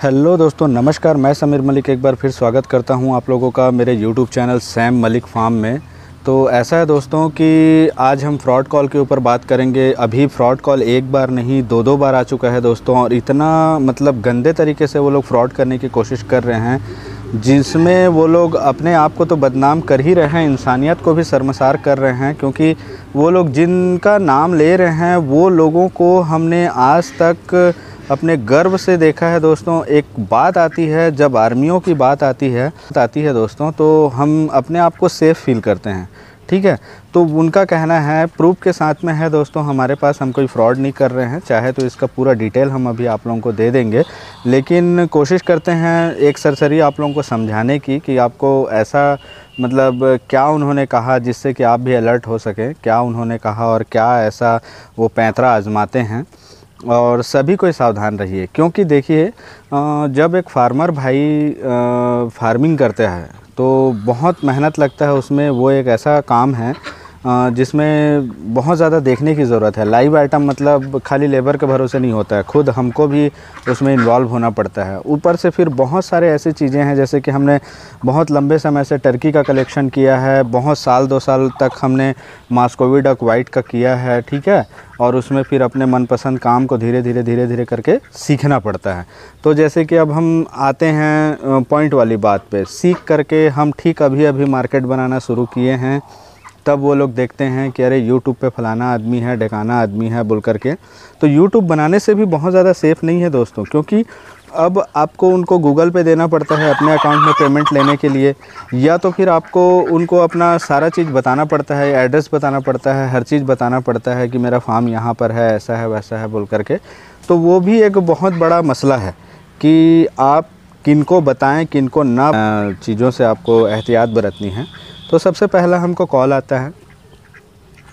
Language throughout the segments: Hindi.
हेलो दोस्तों, नमस्कार। मैं समीर मलिक एक बार फिर स्वागत करता हूं आप लोगों का मेरे YouTube channel Sam Malik farm में। तो ऐसा है दोस्तों कि आज हम फ्रॉड कॉल के ऊपर बात करेंगे। अभी फ्रॉड कॉल एक बार नहीं दो बार आ चुका है दोस्तों, और इतना मतलब गंदे तरीके से वो लोग फ्रॉड करने की कोशिश कर रहे हैं, जिसमें वो लोग अपने आप को तो बदनाम कर ही रहे हैं, इंसानियत को भी शर्मसार कर रहे हैं। क्योंकि वो लोग जिनका नाम ले रहे हैं वो लोगों को हमने आज तक अपने गर्व से देखा है दोस्तों। एक बात आती है, जब आर्मियों की बात आती है दोस्तों, तो हम अपने आप को सेफ़ फील करते हैं। ठीक है, तो उनका कहना है, प्रूफ के साथ में है दोस्तों हमारे पास, हम कोई फ्रॉड नहीं कर रहे हैं। चाहे तो इसका पूरा डिटेल हम अभी आप लोगों को दे देंगे, लेकिन कोशिश करते हैं एक सरसरी आप लोगों को समझाने की कि आपको ऐसा मतलब क्या उन्होंने कहा जिससे कि आप भी अलर्ट हो सकें, क्या उन्होंने कहा और क्या ऐसा वो पैंतरा आजमाते हैं। और सभी को सावधान रहिए, क्योंकि देखिए जब एक फार्मर भाई फार्मिंग करते हैं तो बहुत मेहनत लगता है उसमें। वो एक ऐसा काम है जिसमें बहुत ज़्यादा देखने की ज़रूरत है। लाइव आइटम मतलब खाली लेबर के भरोसे नहीं होता है, खुद हमको भी उसमें इन्वॉल्व होना पड़ता है। ऊपर से फिर बहुत सारे ऐसी चीज़ें हैं, जैसे कि हमने बहुत लंबे समय से टर्की का कलेक्शन किया है, बहुत साल 2 साल तक हमने मास्कोवी डक वाइट का किया है। ठीक है, और उसमें फिर अपने मनपसंद काम को धीरे धीरे करके सीखना पड़ता है। तो जैसे कि अब हम आते हैं पॉइंट वाली बात पे, सीख करके हम ठीक अभी मार्केट बनाना शुरू किए हैं, तब वो लोग देखते हैं कि अरे यूट्यूब पे फलाना आदमी है, ढकाना आदमी है बोल करके। तो यूट्यूब बनाने से भी बहुत ज़्यादा सेफ़ नहीं है दोस्तों, क्योंकि अब आपको उनको गूगल पे देना पड़ता है अपने अकाउंट में पेमेंट लेने के लिए, या तो फिर आपको उनको अपना सारा चीज़ बताना पड़ता है, एड्रेस बताना पड़ता है, हर चीज़ बताना पड़ता है कि मेरा फार्म यहाँ पर है, ऐसा है वैसा है बोल करके। तो वो भी एक बहुत बड़ा मसला है कि आप किनको बताएं किनको ना, चीज़ों से आपको एहतियात बरतनी है। तो सबसे पहला हमको कॉल आता है,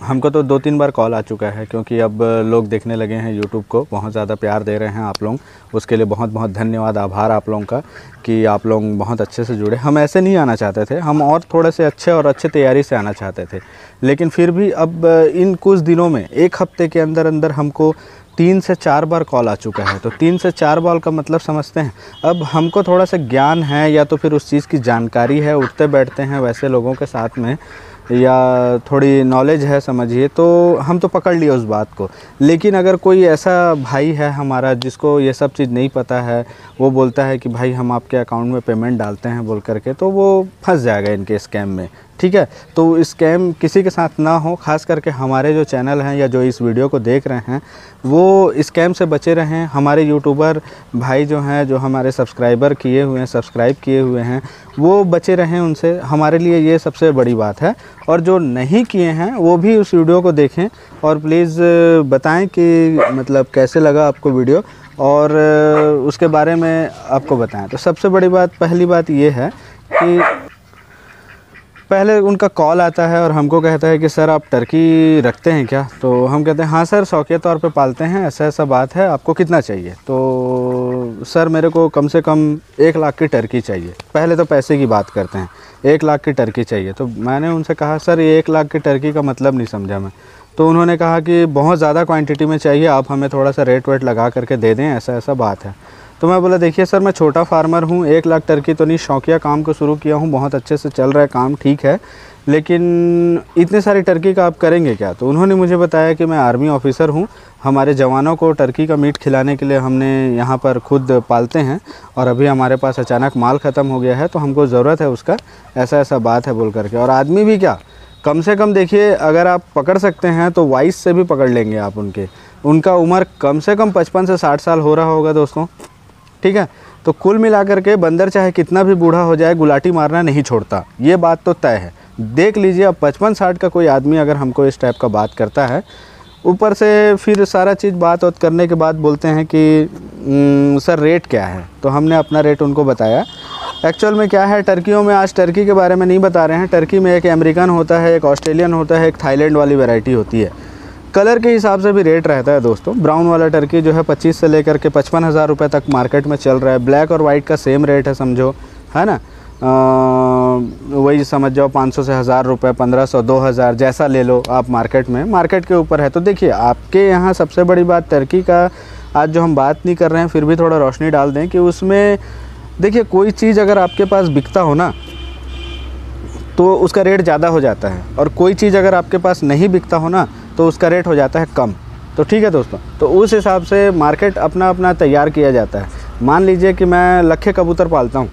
हमको तो 2-3 बार कॉल आ चुका है, क्योंकि अब लोग देखने लगे हैं यूट्यूब को, बहुत ज़्यादा प्यार दे रहे हैं आप लोग। उसके लिए बहुत बहुत धन्यवाद, आभार आप लोगों का कि आप लोग बहुत अच्छे से जुड़े। हम ऐसे नहीं आना चाहते थे, हम और थोड़े से अच्छे तैयारी से आना चाहते थे, लेकिन फिर भी अब इन कुछ दिनों में 1 हफ्ते के अंदर हमको 3 से 4 बार कॉल आ चुका है। तो 3 से 4 बार का मतलब समझते हैं। अब हमको थोड़ा सा ज्ञान है या तो फिर उस चीज़ की जानकारी है, उठते बैठते हैं वैसे लोगों के साथ में, या थोड़ी नॉलेज है समझिए, तो हम तो पकड़ लिए उस बात को। लेकिन अगर कोई ऐसा भाई है हमारा जिसको ये सब चीज़ नहीं पता है, वो बोलता है कि भाई हम आपके अकाउंट में पेमेंट डालते हैं बोल करके, तो वो फंस जाएगा इनके स्कैम में। ठीक है, तो स्कैम किसी के साथ ना हो, ख़ास करके हमारे जो चैनल हैं या जो इस वीडियो को देख रहे हैं वो स्कैम से बचे रहें। हमारे यूट्यूबर भाई जो हैं, जो हमारे सब्सक्राइब किए हुए हैं, वो बचे रहें उनसे। हमारे लिए ये सबसे बड़ी बात है। और जो नहीं किए हैं वो भी उस वीडियो को देखें और प्लीज़ बताएं कि मतलब कैसे लगा आपको वीडियो, और उसके बारे में आपको बताएं। तो सबसे बड़ी बात, पहली बात ये है कि पहले उनका कॉल आता है और हमको कहता है कि सर आप टर्की रखते हैं क्या? तो हम कहते हैं हाँ सर, शौकिया तौर पे पालते हैं, ऐसा बात है, आपको कितना चाहिए? तो सर मेरे को कम से कम 1 लाख की टर्की चाहिए। पहले तो पैसे की बात करते हैं, 1 लाख की टर्की चाहिए। तो मैंने उनसे कहा सर ये 1 लाख की टर्की का मतलब नहीं समझा मैं। तो उन्होंने कहा कि बहुत ज़्यादा क्वांटिटी में चाहिए, आप हमें थोड़ा सा रेट वेट लगा करके दे दें, ऐसा बात है। तो मैं बोला देखिए सर, मैं छोटा फार्मर हूँ, 1 लाख टर्की तो नहीं, शौकिया काम को शुरू किया हूँ, बहुत अच्छे से चल रहा है काम, ठीक है, लेकिन इतने सारी टर्की का आप करेंगे क्या? तो उन्होंने मुझे बताया कि मैं आर्मी ऑफिसर हूँ, हमारे जवानों को टर्की का मीट खिलाने के लिए हमने यहाँ पर खुद पालते हैं, और अभी हमारे पास अचानक माल ख़त्म हो गया है, तो हमको ज़रूरत है उसका, ऐसा बात है बोल करके। और आदमी भी क्या, कम से कम देखिए, अगर आप पकड़ सकते हैं तो 22 से भी पकड़ लेंगे आप उनका उम्र कम से कम 55 से 60 साल हो रहा होगा दोस्तों। ठीक है, तो कुल मिलाकर के बंदर चाहे कितना भी बूढ़ा हो जाए, गुलाटी मारना नहीं छोड़ता, ये बात तो तय है। देख लीजिए, अब 55-60 का कोई आदमी अगर हमको इस टाइप का बात करता है, ऊपर से फिर सारा चीज़ बात करने के बाद बोलते हैं कि सर रेट क्या है? तो हमने अपना रेट उनको बताया। एक्चुअल में क्या है, टर्कियों में, आज टर्की के बारे में नहीं बता रहे हैं, टर्की में एक अमेरिकन होता है, एक ऑस्ट्रेलियन होता है, एक थाईलैंड वाली वैरायटी होती है। कलर के हिसाब से भी रेट रहता है दोस्तों। ब्राउन वाला टर्की जो है 25 से लेकर के 55,000 रुपये तक मार्केट में चल रहा है। ब्लैक और वाइट का सेम रेट है समझो, है ना। वही समझ जाओ 500 से 1000 रुपये, 1500, 2000 जैसा ले लो आप, मार्केट में, मार्केट के ऊपर है। तो देखिए आपके यहाँ सबसे बड़ी बात टर्की का आज जो हम बात नहीं कर रहे हैं फिर भी थोड़ा रोशनी डाल दें कि उसमें देखिए, कोई चीज़ अगर आपके पास बिकता हो ना तो उसका रेट ज़्यादा हो जाता है, और कोई चीज़ अगर आपके पास नहीं बिकता हो ना तो उसका रेट हो जाता है कम। तो ठीक है दोस्तों, तो उस हिसाब से मार्केट अपना अपना तैयार किया जाता है। मान लीजिए कि मैं लखे कबूतर पालता हूँ,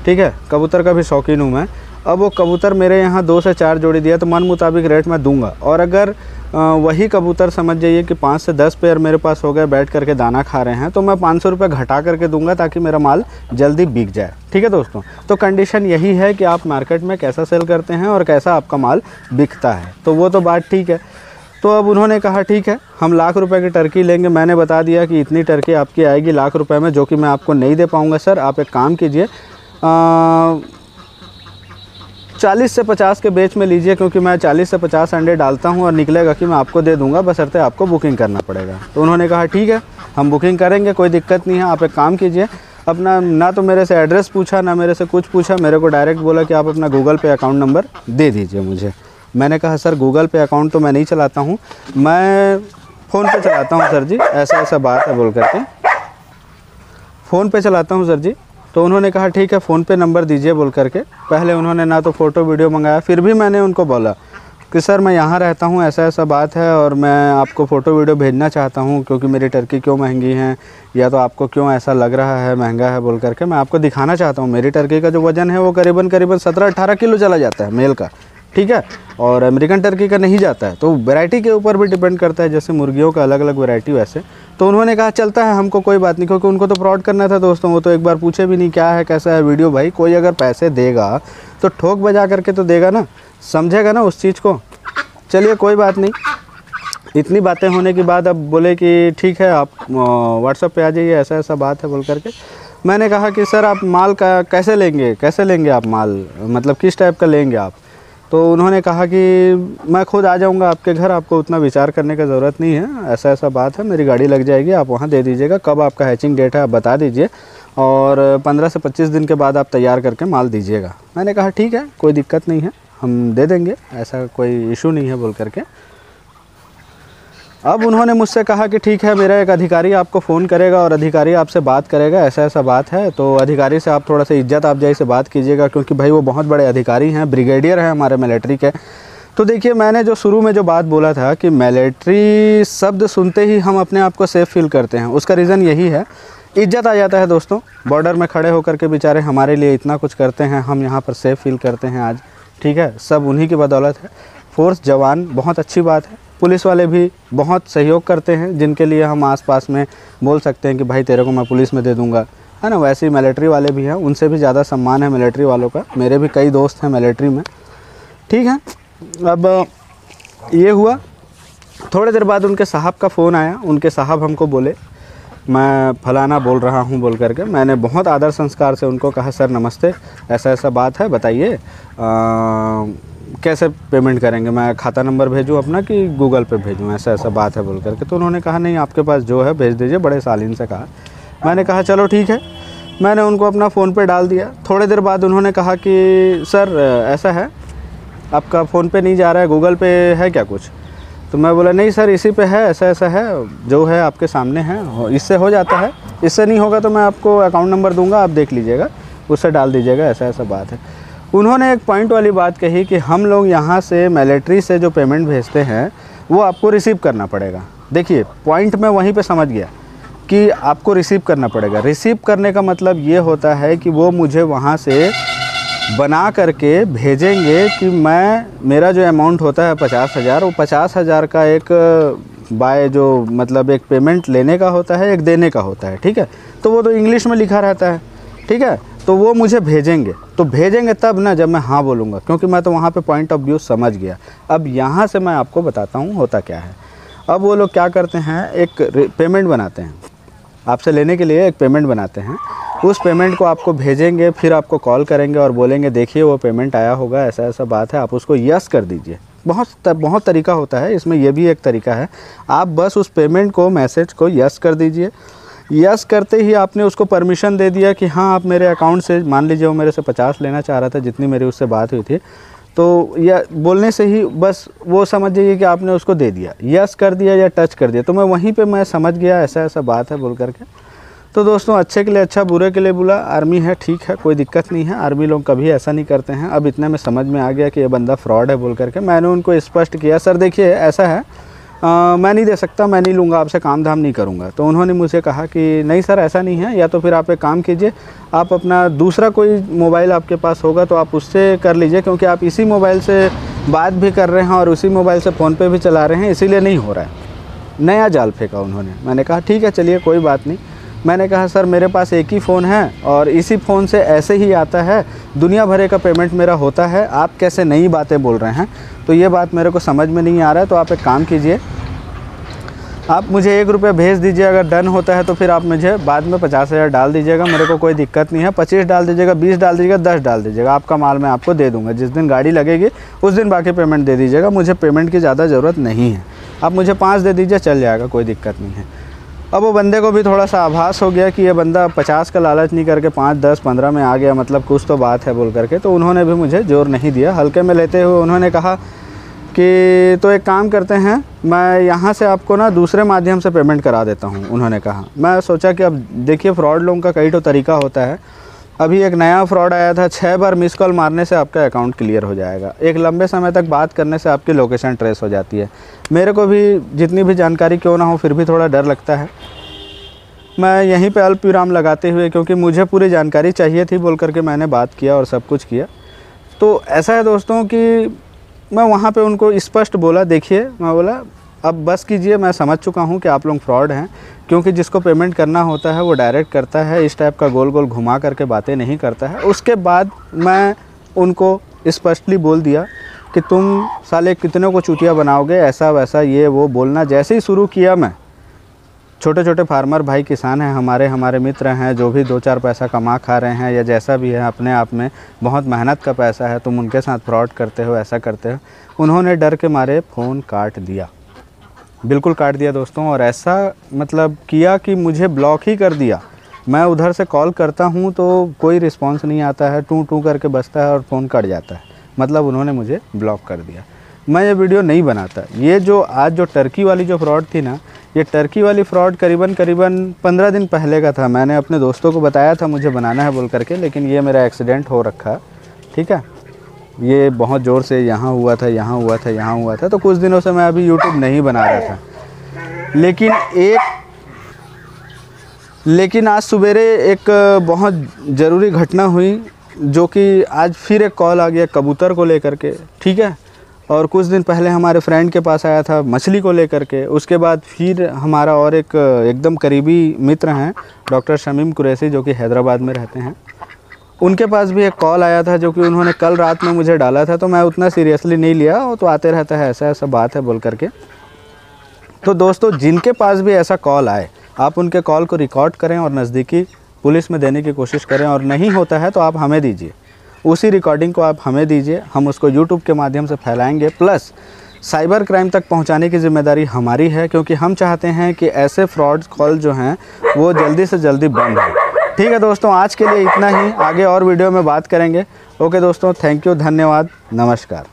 ठीक है, कबूतर का भी शौकीन हूँ मैं। अब वो कबूतर मेरे यहाँ 2 से 4 जोड़ी दिया तो मन मुताबिक रेट मैं दूंगा, और अगर वही कबूतर समझ जाइए कि 5 से 10 पेयर मेरे पास हो गए बैठ करके दाना खा रहे हैं, तो मैं 500 रुपये घटा करके दूंगा ताकि मेरा माल जल्दी बिक जाए। ठीक है दोस्तों, तो कंडीशन यही है कि आप मार्केट में कैसा सेल करते हैं और कैसा आपका माल बिकता है। तो वो तो बात ठीक है। तो अब उन्होंने कहा ठीक है, हम लाख रुपए की टर्की लेंगे। मैंने बता दिया कि इतनी टर्की आपकी आएगी लाख रुपए में, जो कि मैं आपको नहीं दे पाऊँगा सर। आप एक काम कीजिए, 40 से 50 के बेच में लीजिए, क्योंकि मैं 40 से 50 अंडे डालता हूं और निकलेगा कि मैं आपको दे दूंगा, बशर्ते आपको बुकिंग करना पड़ेगा। तो उन्होंने कहा ठीक है, हम बुकिंग करेंगे, कोई दिक्कत नहीं है। आप एक काम कीजिए, अपना ना तो मेरे से एड्रेस पूछा ना मेरे से कुछ पूछा, मेरे को डायरेक्ट बोला कि आप अपना गूगल पे अकाउंट नंबर दे दीजिए मुझे। मैंने कहा सर गूगल पे अकाउंट तो मैं नहीं चलाता हूँ, मैं फ़ोन पे चलाता हूँ सर जी, ऐसा ऐसा बात है बोल करके, फ़ोन पे चलाता हूँ सर जी। तो उन्होंने कहा ठीक है, फ़ोन पे नंबर दीजिए बोल करके। पहले उन्होंने ना तो फ़ोटो वीडियो मंगाया, फिर भी मैंने उनको बोला कि सर मैं यहाँ रहता हूँ, ऐसा ऐसा बात है, और मैं आपको फ़ोटो वीडियो भेजना चाहता हूँ, क्योंकि मेरी टर्की क्यों महंगी है, या तो आपको क्यों ऐसा लग रहा है महंगा है बोल करके मैं आपको दिखाना चाहता हूँ। मेरी टर्की का जो वज़न है वो करीबन 17-18 किलो चला जाता है मेल का, ठीक है, और अमेरिकन टर्की का नहीं जाता है। तो वैरायटी के ऊपर भी डिपेंड करता है, जैसे मुर्गियों का अलग अलग वैरायटी वैसे। तो उन्होंने कहा चलता है, हमको कोई बात नहीं, क्योंकि उनको तो फ्रॉड करना था दोस्तों। वो तो एक बार पूछे भी नहीं क्या है कैसा है वीडियो। भाई कोई अगर पैसे देगा तो ठोक बजा करके तो देगा ना, समझेगा ना उस चीज़ को। चलिए कोई बात नहीं, इतनी बातें होने के बाद अब बोले कि ठीक है आप व्हाट्सएप पे आ जाइए, ऐसा ऐसा बात है बोल करके। मैंने कहा कि सर आप माल का कैसे लेंगे आप माल, मतलब किस टाइप का लेंगे आप। तो उन्होंने कहा कि मैं खुद आ जाऊंगा आपके घर, आपको उतना विचार करने का ज़रूरत नहीं है, ऐसा ऐसा बात है, मेरी गाड़ी लग जाएगी, आप वहाँ दे दीजिएगा। कब आपका हैचिंग डेट है आप बता दीजिए, और 15 से 25 दिन के बाद आप तैयार करके माल दीजिएगा। मैंने कहा ठीक है, कोई दिक्कत नहीं है, हम दे देंगे, ऐसा कोई इशू नहीं है बोल करके। अब उन्होंने मुझसे कहा कि ठीक है, मेरा एक अधिकारी आपको फ़ोन करेगा और अधिकारी आपसे बात करेगा, ऐसा ऐसा बात है। तो अधिकारी से आप थोड़ा सा इज्जत आफजाई से बात कीजिएगा, क्योंकि भाई वो बहुत बड़े अधिकारी हैं, ब्रिगेडियर हैं हमारे मिलिट्री के। तो देखिए, मैंने जो शुरू में जो बात बोला था कि मिलिट्री शब्द सुनते ही हम अपने आप को सेफ़ फील करते हैं, उसका रीज़न यही है, इज्जत आ जाता है दोस्तों। बॉर्डर में खड़े होकर के बेचारे हमारे लिए इतना कुछ करते हैं, हम यहाँ पर सेफ़ फील करते हैं आज, ठीक है, सब उन्हीं की बदौलत है। फोर्स जवान बहुत अच्छी बात है, पुलिस वाले भी बहुत सहयोग करते हैं, जिनके लिए हम आसपास में बोल सकते हैं कि भाई तेरे को मैं पुलिस में दे दूंगा, है ना। वैसे ही मिलिट्री वाले भी हैं, उनसे भी ज़्यादा सम्मान है मिलिट्री वालों का। मेरे भी कई दोस्त हैं मिलिट्री में, ठीक है। अब ये हुआ, थोड़ी देर बाद उनके साहब का फ़ोन आया। उनके साहब हमको बोले मैं फलाना बोल रहा हूँ बोल करके। मैंने बहुत आदर संस्कार से उनको कहा सर नमस्ते, ऐसा ऐसा बात है, बताइए कैसे पेमेंट करेंगे, मैं खाता नंबर भेजूँ अपना कि गूगल पे भेजूँ, ऐसा ऐसा बात है बोल करके। तो उन्होंने कहा नहीं, आपके पास जो है भेज दीजिए, बड़े सालीन से कहा। मैंने कहा चलो ठीक है, मैंने उनको अपना फ़ोन पे डाल दिया। थोड़ी देर बाद उन्होंने कहा कि सर ऐसा है, आपका फ़ोन पे नहीं जा रहा है, गूगल पे है क्या कुछ। तो मैं बोला नहीं सर इसी पे है, ऐसा ऐसा है, जो है आपके सामने है, इससे हो जाता है, इससे नहीं होगा तो मैं आपको अकाउंट नंबर दूंगा, आप देख लीजिएगा, उससे डाल दीजिएगा, ऐसा ऐसा बात है। उन्होंने एक पॉइंट वाली बात कही कि हम लोग यहाँ से मिलिट्री से जो पेमेंट भेजते हैं वो आपको रिसीव करना पड़ेगा। देखिए पॉइंट मैं वहीं पे समझ गया कि आपको रिसीव करना पड़ेगा। रिसीव करने का मतलब ये होता है कि वो मुझे वहाँ से बना करके भेजेंगे कि मेरा जो अमाउंट होता है 50,000, वो 50,000 का एक बाय जो मतलब एक पेमेंट लेने का होता है, एक देने का होता है, ठीक है। तो वो तो इंग्लिश में लिखा रहता है, ठीक है। तो वो मुझे भेजेंगे, तो भेजेंगे तब ना जब मैं हाँ बोलूँगा, क्योंकि मैं तो वहाँ पे पॉइंट ऑफ व्यू समझ गया। अब यहाँ से मैं आपको बताता हूँ होता क्या है। अब वो लोग क्या करते हैं, एक पेमेंट बनाते हैं, आपसे लेने के लिए एक पेमेंट बनाते हैं। उस पेमेंट को आपको भेजेंगे, फिर आपको कॉल करेंगे और बोलेंगे देखिए वो पेमेंट आया होगा, ऐसा ऐसा बात है, आप उसको यस कर दीजिए। बहुत तरीका होता है इसमें, ये भी एक तरीका है। आप बस उस पेमेंट को, मैसेज को यस कर दीजिए। यस करते ही आपने उसको परमिशन दे दिया कि हाँ आप मेरे अकाउंट से, मान लीजिए वो मेरे से 50 लेना चाह रहा था, जितनी मेरी उससे बात हुई थी, तो या बोलने से ही बस वो समझ जाइए कि आपने उसको दे दिया, यस कर दिया या टच कर दिया। तो मैं वहीं पे मैं समझ गया ऐसा ऐसा बात है बोल करके। तो दोस्तों अच्छे के लिए अच्छा, बुरे के लिए बुरा, आर्मी है ठीक है, कोई दिक्कत नहीं है, आर्मी लोग कभी ऐसा नहीं करते हैं। अब इतने में समझ में आ गया कि ये बंदा फ्रॉड है बोल करके मैंने उनको स्पष्ट किया, सर देखिए ऐसा है, मैं नहीं दे सकता, मैं नहीं लूँगा आपसे, काम धाम नहीं करूँगा। तो उन्होंने मुझे कहा कि नहीं सर ऐसा नहीं है, या तो फिर आप एक काम कीजिए, आप अपना दूसरा कोई मोबाइल आपके पास होगा तो आप उससे कर लीजिए, क्योंकि आप इसी मोबाइल से बात भी कर रहे हैं और उसी मोबाइल से फ़ोन पे भी चला रहे हैं, इसीलिए नहीं हो रहा है। नया जाल फेंका उन्होंने। मैंने कहा ठीक है चलिए कोई बात नहीं। मैंने कहा सर मेरे पास एक ही फ़ोन है और इसी फ़ोन से ऐसे ही आता है, दुनिया भर का पेमेंट मेरा होता है, आप कैसे नई बातें बोल रहे हैं, तो ये बात मेरे को समझ में नहीं आ रहा है। तो आप एक काम कीजिए, आप मुझे 1 रुपये भेज दीजिए, अगर डन होता है तो फिर आप मुझे बाद में 50,000 डाल दीजिएगा, मेरे को कोई दिक्कत नहीं है। 25 डाल दीजिएगा, 20 डाल दीजिएगा, 10 डाल दीजिएगा, आपका माल मैं आपको दे दूँगा। जिस दिन गाड़ी लगेगी उस दिन बाकी पेमेंट दे दीजिएगा, मुझे पेमेंट की ज़्यादा ज़रूरत नहीं है। आप मुझे 5 दे दीजिए, चल जाएगा, कोई दिक्कत नहीं है। अब वो बंदे को भी थोड़ा सा आभास हो गया कि ये बंदा 50 का लालच नहीं करके 5, 10, 15 में आ गया, मतलब कुछ तो बात है बोल करके। तो उन्होंने भी मुझे जोर नहीं दिया, हल्के में लेते हुए उन्होंने कहा कि तो एक काम करते हैं, मैं यहाँ से आपको ना दूसरे माध्यम से पेमेंट करा देता हूँ, उन्होंने कहा। मैं सोचा कि अब देखिए फ्रॉड लोगों का कई तो तरीका होता है। अभी एक नया फ्रॉड आया था, 6 बार मिस कॉल मारने से आपका अकाउंट क्लियर हो जाएगा, एक लंबे समय तक बात करने से आपकी लोकेशन ट्रेस हो जाती है। मेरे को भी जितनी भी जानकारी क्यों ना हो फिर भी थोड़ा डर लगता है। मैं यहीं पे अल्प विराम लगाते हुए, क्योंकि मुझे पूरी जानकारी चाहिए थी बोल करके मैंने बात किया और सब कुछ किया। तो ऐसा है दोस्तों कि मैं वहाँ पे उनको स्पष्ट बोला, देखिए मैं बोला अब बस कीजिए, मैं समझ चुका हूँ कि आप लोग फ्रॉड हैं, क्योंकि जिसको पेमेंट करना होता है वो डायरेक्ट करता है, इस टाइप का गोल गोल घुमा करके बातें नहीं करता है। उसके बाद मैं उनको स्पष्टली बोल दिया कि तुम साले कितने को चूतिया बनाओगे, ऐसा वैसा ये वो बोलना जैसे ही शुरू किया। मैं छोटे छोटे फार्मर भाई किसान हैं हमारे मित्र हैं, जो भी 2-4 पैसा कमा खा रहे हैं या जैसा भी है, अपने आप में बहुत मेहनत का पैसा है, तुम उनके साथ फ्रॉड करते हो, ऐसा करते हो। उन्होंने डर के मारे फ़ोन काट दिया, बिल्कुल काट दिया दोस्तों। और ऐसा मतलब किया कि मुझे ब्लॉक ही कर दिया। मैं उधर से कॉल करता हूँ तो कोई रिस्पॉन्स नहीं आता है, टू टू करके बजता है और फ़ोन कट जाता है, मतलब उन्होंने मुझे ब्लॉक कर दिया। मैं ये वीडियो नहीं बनाता। ये जो आज जो टर्की वाली जो फ्रॉड थी ना, ये टर्की वाली फ़्रॉड करीबन 15 दिन पहले का था। मैंने अपने दोस्तों को बताया था मुझे बनाना है बोल करके, लेकिन ये मेरा एक्सीडेंट हो रखा, ठीक है। ये बहुत ज़ोर से यहाँ हुआ था, यहाँ हुआ था, यहाँ हुआ था। तो कुछ दिनों से मैं अभी यूट्यूब नहीं बना रहा था। लेकिन आज सवेरे एक बहुत ज़रूरी घटना हुई, जो कि आज फिर एक कॉल आ गया कबूतर को लेकर के, ठीक है। और कुछ दिन पहले हमारे फ्रेंड के पास आया था मछली को लेकर के। उसके बाद फिर हमारा और एक एकदम करीबी मित्र हैं डॉक्टर शमीम कुरैशी, जो कि हैदराबाद में रहते हैं, उनके पास भी एक कॉल आया था, जो कि उन्होंने कल रात में मुझे डाला था। तो मैं उतना सीरियसली नहीं लिया, वो तो आते रहता है, ऐसा ऐसा बात है बोल करके। तो दोस्तों जिनके पास भी ऐसा कॉल आए, आप उनके कॉल को रिकॉर्ड करें और नज़दीकी पुलिस में देने की कोशिश करें, और नहीं होता है तो आप हमें दीजिए, उसी रिकॉर्डिंग को आप हमें दीजिए, हम उसको यूट्यूब के माध्यम से फैलाएंगे। प्लस साइबर क्राइम तक पहुंचाने की ज़िम्मेदारी हमारी है, क्योंकि हम चाहते हैं कि ऐसे फ्रॉड कॉल जो हैं वो जल्दी से जल्दी बंद हो। ठीक है दोस्तों, आज के लिए इतना ही, आगे और वीडियो में बात करेंगे। ओके दोस्तों, थैंक यू, धन्यवाद, नमस्कार।